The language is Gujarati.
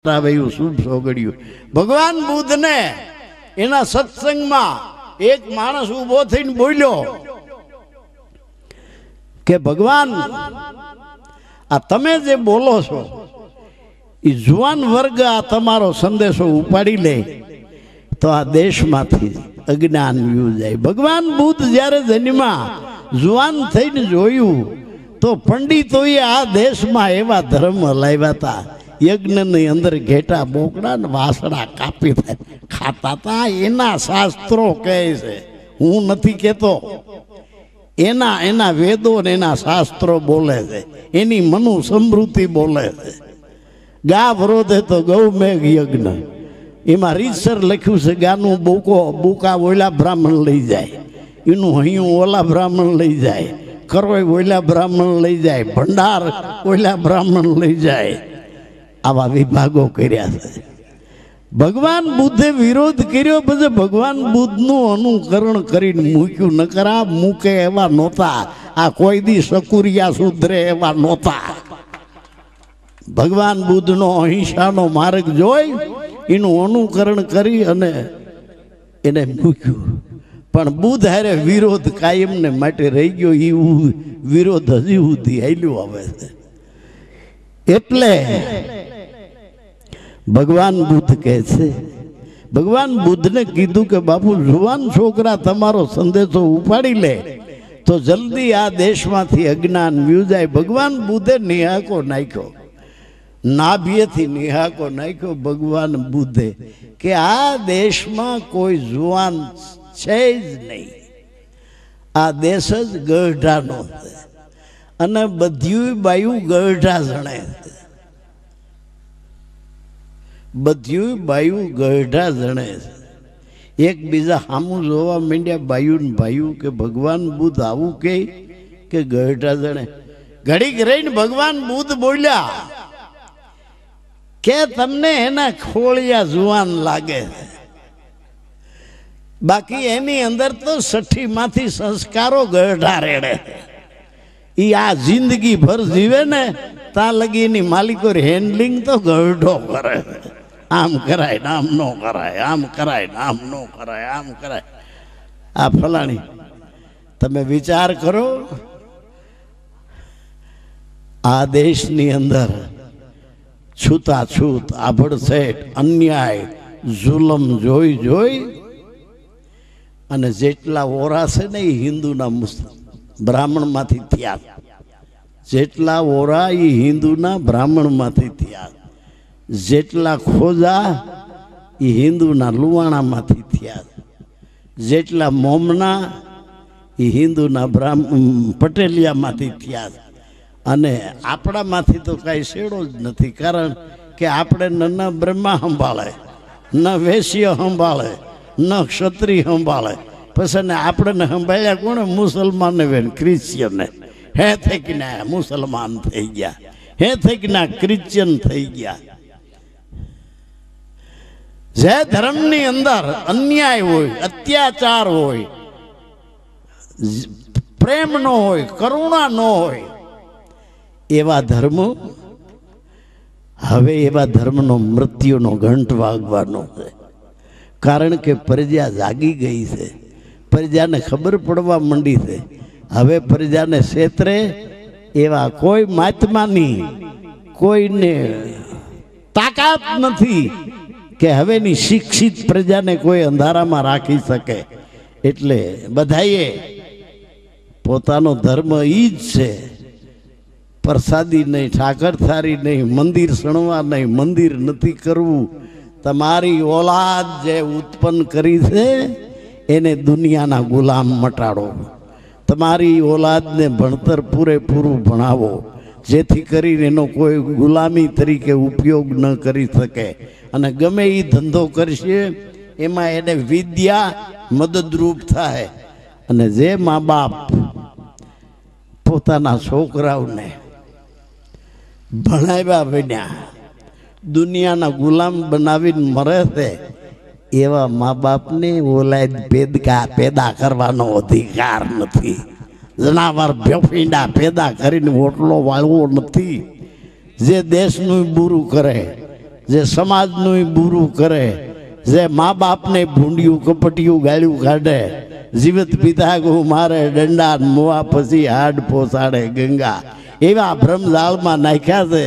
શુભ સોગડ્યું ભગવાન બુદ્ધ ને એના સત્સંગમાં એક માણસ ઉભો થઈને બોલ્યો કે ભગવાન આ તમે જે બોલો છો એ જુવાન વર્ગ આ તમારો સંદેશો ઉપાડી લે તો આ દેશમાંથી અજ્ઞાન વ્યુ જાય। ભગવાન બુદ્ધ જ્યારે જન્મા જુવાન થઈને જોયું તો પંડિતોએ આ દેશમાં એવા ધર્મ હલાવ્યા હતા, યજ્ઞની અંદર ઘેટા બોકડા ને વાસડા કાપી ખાતા હતા। એના શાસ્ત્રો કહે છે, હું નથી કહેતો, એના વેદો ને એના શાસ્ત્રો બોલે છે, એની મનુ સમૃદ્ધિ બોલે છે। ગા વિરોધે તો ગૌ મેઘ યજ્ઞ, એમાં રીતસર લખ્યું છે ગાનું બુકા ઓલા બ્રાહ્મણ લઈ જાય, એનું હૈયું ઓલા બ્રાહ્મણ લઈ જાય, કરોય ઓલા બ્રાહ્મણ લઈ જાય, ભંડાર ઓલા બ્રાહ્મણ લઈ જાય। આવા વિભાગો કર્યા છે। ભગવાન બુદ્ધે વિરોધ કર્યો, પછી ભગવાન બુદ્ધનું અનુકરણ કરીને મૂક્યું, નકર આ મૂકે એવા નહોતા, આ કોઈ દી સકુરિયા સુધરે એવા નહોતા। ભગવાન બુદ્ધનો અહિંસાનો માર્ગ જોઈ એનું અનુકરણ કરી અને એને મૂક્યું, પણ બુદ્ધ હારે વિરોધ કાયમને માટે રહી ગયો। એ વિરોધ હજી સુધી હાલ્યો આવે છે। એટલે ભગવાન બુદ્ધ કહે છે, ભગવાન બુદ્ધને કીધું કે બાપુ જુવાન છોકરા તમારો સંદેશો ઉપાડી લે તો જલ્દી આ દેશમાંથી અજ્ઞાન વ્યુ જાય। ભગવાન બુદ્ધે નિહાકો નાખ્યો, નાભિયેથી નિહાકો નાખ્યો ભગવાન બુદ્ધે કે આ દેશમાં કોઈ જુવાન છે જ નહીં, આ દેશ જ ગઢાનો છે અને બધ્યું બાયું ગઢા જણે છે, બધ્યું બાયું ગઢા જણે છે। એકબીજા સામું જોવા માંડ્યા બાયું ને ભાયું કે ભગવાન બુદ્ધ આવું કે ગઢા જણે। ઘડીક રહીને ભગવાન બુદ્ધ બોલ્યા કે તમને એના ખોળિયા જુવાન લાગે છે, બાકી એની અંદર તો 60 માંથી સંસ્કારો ગઢા રેડે છે। એ આ જિંદગી ભર જીવે ને ત્યાં લગી એની માલિકો હેન્ડલિંગ તો ગઢો કરે, આમ કરાય ને આમ નો કરાય, આમ કરાય ને આમ નો કરાય, આમ કરાય। આ ફલાણી તમે વિચાર કરો, આ દેશની અંદર છૂતાછૂત આભડસેટ અન્યાય જુલમ જોઈ જોઈ અને જેટલા ઓરા છે ને એ હિન્દુના બ્રાહ્મણમાંથી થયા, જેટલા ઓરા એ હિન્દુના બ્રાહ્મણમાંથી થયા, જેટલા ખોજા એ હિન્દુના લુવાણામાંથી થયા, જેટલા મોમના એ હિન્દુના પટેલિયામાંથી થયા। અને આપણામાંથી તો કાંઈ શેડો જ નથી, કારણ કે આપણે ન બ્રહ્મા સંભાળે, ન વૈશ્ય સંભાળે, ન ક્ષત્રિય સંભાળે, પછી ને આપણે સંભાળ્યા કોણે? મુસલમાને વેન ક્રિશ્ચિયને, હે થઈ કે ના મુસલમાન થઈ ગયા, હે થઈ કે ના ક્રિશ્ચિયન થઈ ગયા। જે ધર્મની અંદર અન્યાય હોય, અત્યાચાર હોય, પ્રેમ ન હોય, કરુણા ન હોય, એવા ધર્મ, હવે એવા ધર્મનો મૃત્યુનો ઘંટ વાગવાનો છે। કારણ કે પ્રજા જાગી ગઈ છે, પ્રજાને ખબર પડવા માંડી છે। હવે પ્રજાને ક્ષેત્રે એવા કોઈ મહાત્માની કોઈને તાકાત નથી કે હવેની શિક્ષિત પ્રજાને કોઈ અંધારામાં રાખી શકે। એટલે બધાએ પોતાનો ધર્મ ઈ જ છે, પ્રસાદી નહીં, ઠાકર થારી નહીં, મંદિર સણવા નહીં, મંદિર નથી કરવું। તમારી ઓલાદ જે ઉત્પન્ન કરી છે એને દુનિયાના ગુલામ મટાડો, તમારી ઓલાદને ભણતર પૂરેપૂરું ભણાવો, જેથી કરીને એનો કોઈ ગુલામી તરીકે ઉપયોગ ન કરી શકે, અને ગમે એ ધંધો કરશે એમાં એને વિદ્યા મદદરૂપ થાય। અને જે મા બાપ પોતાના છોકરાઓને ભણાવ્યા બન્યા દુનિયાના ગુલામ બનાવીને મરે છે, એવા મા બાપને ઓલાદ પેદા કરવાનો અધિકાર નથી। જનાવર ભેફીંડા પેદા કરીને ઓટલો વાળવો નથી। જે દેશનું બુરું કરે જે સમાજનું બુરું કરે, જે મા બાપને ભૂંડિયું કપટિયું ગાળ્યું કાઢે, જીવિત પિતા ગુ મારે દંડા મોવા પછી હાડ પોસાડે ગંગા, એવા ભ્રમજાળમાં નાખ્યા છે.